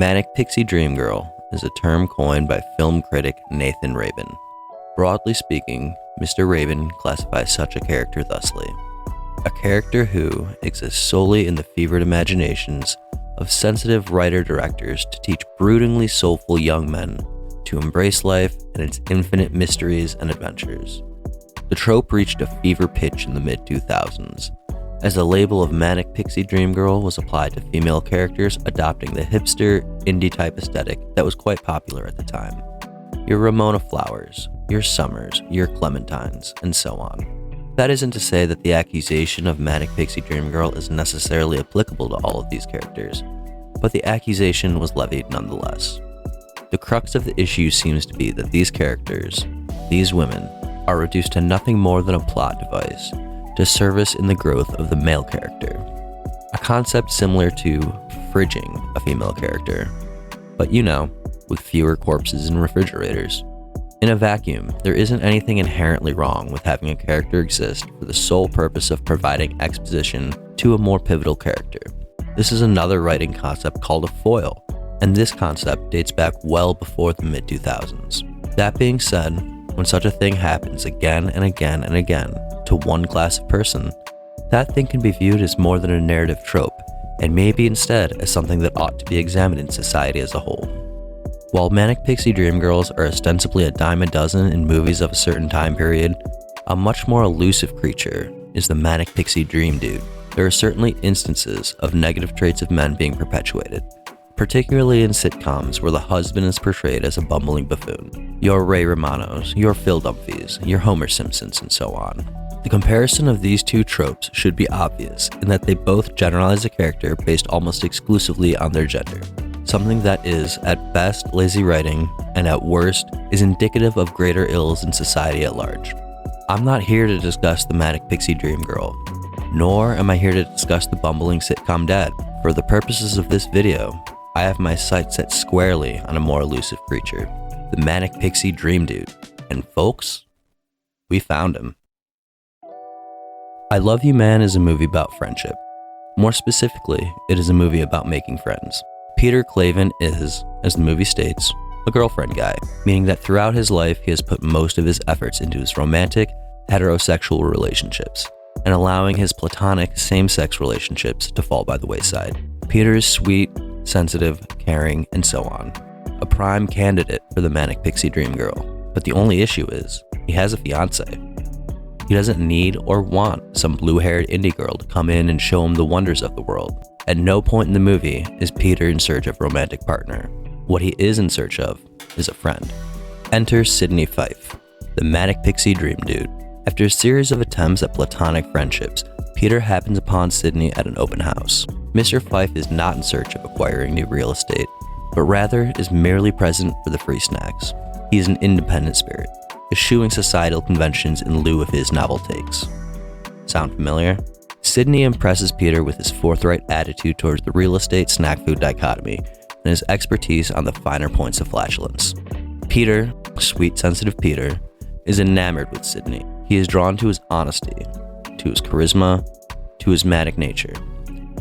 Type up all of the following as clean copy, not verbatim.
Manic Pixie Dream Girl is a term coined by film critic Nathan Rabin. Broadly speaking, Mr. Rabin classifies such a character thusly: a character who exists solely in the fevered imaginations of sensitive writer-directors to teach broodingly soulful young men to embrace life and its infinite mysteries and adventures. The trope reached a fever pitch in the mid-2000s, as the label of Manic Pixie Dream Girl was applied to female characters adopting the hipster, indie-type aesthetic that was quite popular at the time. Your Ramona Flowers, your Summers, your Clementines, and so on. That isn't to say that the accusation of Manic Pixie Dream Girl is necessarily applicable to all of these characters, but the accusation was levied nonetheless. The crux of the issue seems to be that these characters, these women, are reduced to nothing more than a plot device to service in the growth of the male character, a concept similar to fridging a female character, but with fewer corpses and refrigerators. In a vacuum, there isn't anything inherently wrong with having a character exist for the sole purpose of providing exposition to a more pivotal character. This is another writing concept called a foil, and this concept dates back well before the mid-2000s. That being said, when such a thing happens again and again and again to one class of person, that thing can be viewed as more than a narrative trope, and maybe instead as something that ought to be examined in society as a whole. While Manic Pixie Dream Girls are ostensibly a dime a dozen in movies of a certain time period, a much more elusive creature is the Manic Pixie Dream Dude. There are certainly instances of negative traits of men being perpetuated, particularly in sitcoms where the husband is portrayed as a bumbling buffoon. Your Ray Romanos, your Phil Dunphys, your Homer Simpsons, and so on. The comparison of these two tropes should be obvious in that they both generalize a character based almost exclusively on their gender, something that is, at best, lazy writing, and at worst, is indicative of greater ills in society at large. I'm not here to discuss the Manic Pixie Dream Girl, nor am I here to discuss the bumbling sitcom dad. For the purposes of this video, I have my sights set squarely on a more elusive creature, the Manic Pixie Dream Dude. And folks, we found him. I Love You Man is a movie about friendship. More specifically, it is a movie about making friends. Peter Clavin is, as the movie states, a girlfriend guy, meaning that throughout his life he has put most of his efforts into his romantic, heterosexual relationships, and allowing his platonic, same-sex relationships to fall by the wayside. Peter is sweet, sensitive, caring, and so on. A prime candidate for the Manic Pixie Dream Girl. But the only issue is, he has a fiancé. He doesn't need or want some blue-haired indie girl to come in and show him the wonders of the world. At no point in the movie is Peter in search of a romantic partner. What he is in search of is a friend. Enter Sydney Fife, the Manic Pixie Dream Dude. After a series of attempts at platonic friendships, Peter happens upon Sydney at an open house. Mr. Fife is not in search of acquiring new real estate, but rather is merely present for the free snacks. He is an independent spirit, eschewing societal conventions in lieu of his novel takes. Sound familiar? Sydney impresses Peter with his forthright attitude towards the real estate snack food dichotomy and his expertise on the finer points of flatulence. Peter, sweet sensitive Peter, is enamored with Sydney. He is drawn to his honesty, to his charisma, to his manic nature,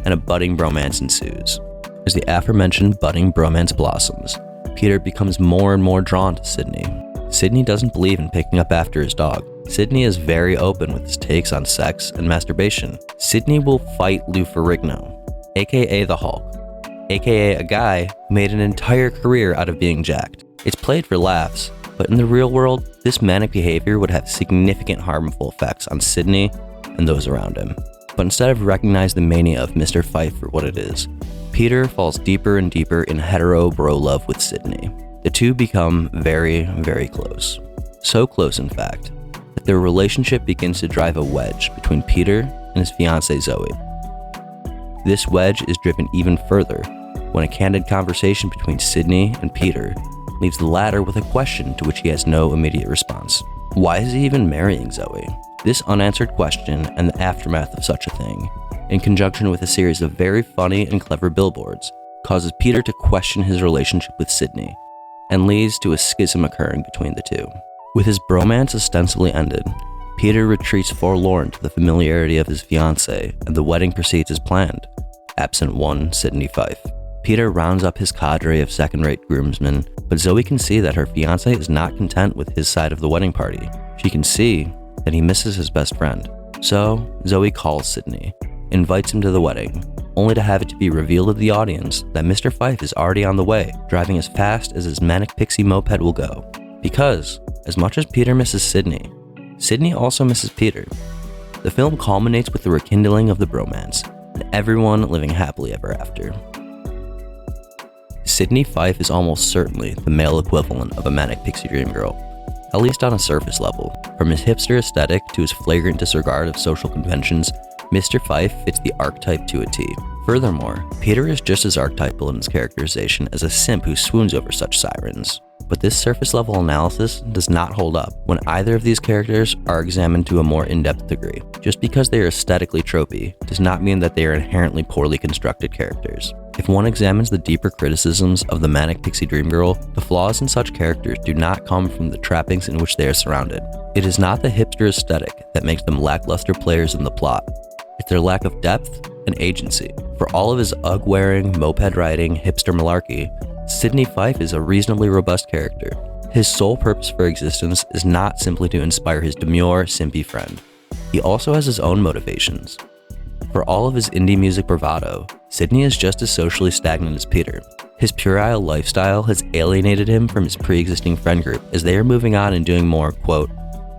and a budding bromance ensues. As the aforementioned budding bromance blossoms, Peter becomes more and more drawn to Sydney. Sydney doesn't believe in picking up after his dog. Sydney is very open with his takes on sex and masturbation. Sydney will fight Lou Ferrigno, aka the Hulk, aka a guy who made an entire career out of being jacked. It's played for laughs, but in the real world, this manic behavior would have significant harmful effects on Sydney and those around him. But instead of recognizing the mania of Mr. Fife for what it is, Peter falls deeper and deeper in hetero bro love with Sydney. The two become very, very close. So close, in fact, that their relationship begins to drive a wedge between Peter and his fiancée Zoe. This wedge is driven even further when a candid conversation between Sydney and Peter leaves the latter with a question to which he has no immediate response. Why is he even marrying Zoe? This unanswered question and the aftermath of such a thing, in conjunction with a series of very funny and clever billboards, causes Peter to question his relationship with Sydney, and leads to a schism occurring between the two. With his bromance ostensibly ended, Peter retreats forlorn to the familiarity of his fiancée, and the wedding proceeds as planned, absent one Sydney Fife. Peter rounds up his cadre of second-rate groomsmen, but Zoe can see that her fiancé is not content with his side of the wedding party. She can see that he misses his best friend. So, Zoe calls Sydney, invites him to the wedding, only to have it to be revealed to the audience that Mr. Fife is already on the way, driving as fast as his Manic Pixie moped will go. Because, as much as Peter misses Sydney, Sydney also misses Peter. The film culminates with the rekindling of the bromance, and everyone living happily ever after. Sydney Fife is almost certainly the male equivalent of a Manic Pixie Dream Girl, at least on a surface level. From his hipster aesthetic to his flagrant disregard of social conventions, Mr. Fife fits the archetype to a T. Furthermore, Peter is just as archetypal in his characterization as a simp who swoons over such sirens. But this surface-level analysis does not hold up when either of these characters are examined to a more in-depth degree. Just because they are aesthetically tropey does not mean that they are inherently poorly constructed characters. If one examines the deeper criticisms of the Manic Pixie Dream Girl, the flaws in such characters do not come from the trappings in which they are surrounded. It is not the hipster aesthetic that makes them lackluster players in the plot. It's their lack of depth and agency. For all of his Ugg-wearing, moped-riding, hipster malarkey, Sydney Fife is a reasonably robust character. His sole purpose for existence is not simply to inspire his demure, simpy friend. He also has his own motivations. For all of his indie music bravado, Sydney is just as socially stagnant as Peter. His puerile lifestyle has alienated him from his pre-existing friend group as they are moving on and doing more, quote,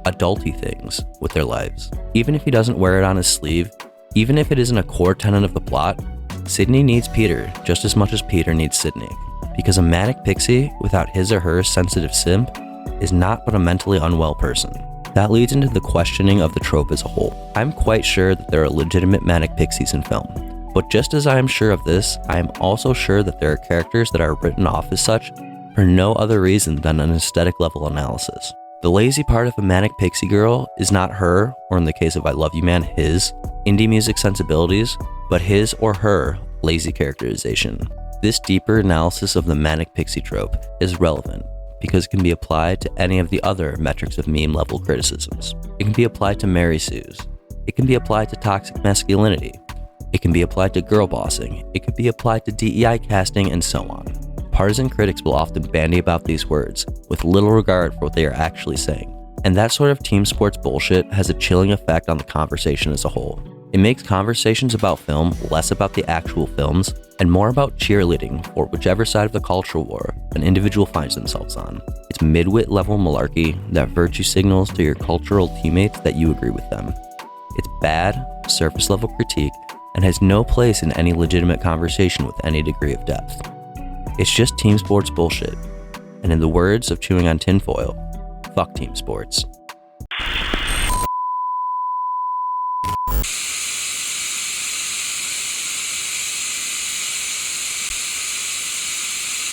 adulty things with their lives. Even if he doesn't wear it on his sleeve, even if it isn't a core tenet of the plot, Sydney needs Peter just as much as Peter needs Sydney. Because a manic pixie without his or her sensitive simp is not but a mentally unwell person. That leads into the questioning of the trope as a whole. I'm quite sure that there are legitimate manic pixies in film, but just as I am sure of this, I am also sure that there are characters that are written off as such for no other reason than an aesthetic level analysis. The lazy part of a manic pixie girl is not her, or in the case of I Love You Man, his, indie music sensibilities, but his or her lazy characterization. This deeper analysis of the manic pixie trope is relevant because it can be applied to any of the other metrics of meme-level criticisms. It can be applied to Mary Sue's. It can be applied to toxic masculinity. It can be applied to girl bossing. It could be applied to DEI casting, and so on. Partisan critics will often bandy about these words with little regard for what they are actually saying. And that sort of team sports bullshit has a chilling effect on the conversation as a whole. It makes conversations about film less about the actual films and more about cheerleading for whichever side of the cultural war an individual finds themselves on. It's mid-wit level malarkey that virtue signals to your cultural teammates that you agree with them. It's bad, surface level critique and has no place in any legitimate conversation with any degree of depth. It's just team sports bullshit. And in the words of Chewing on Tinfoil, fuck team sports.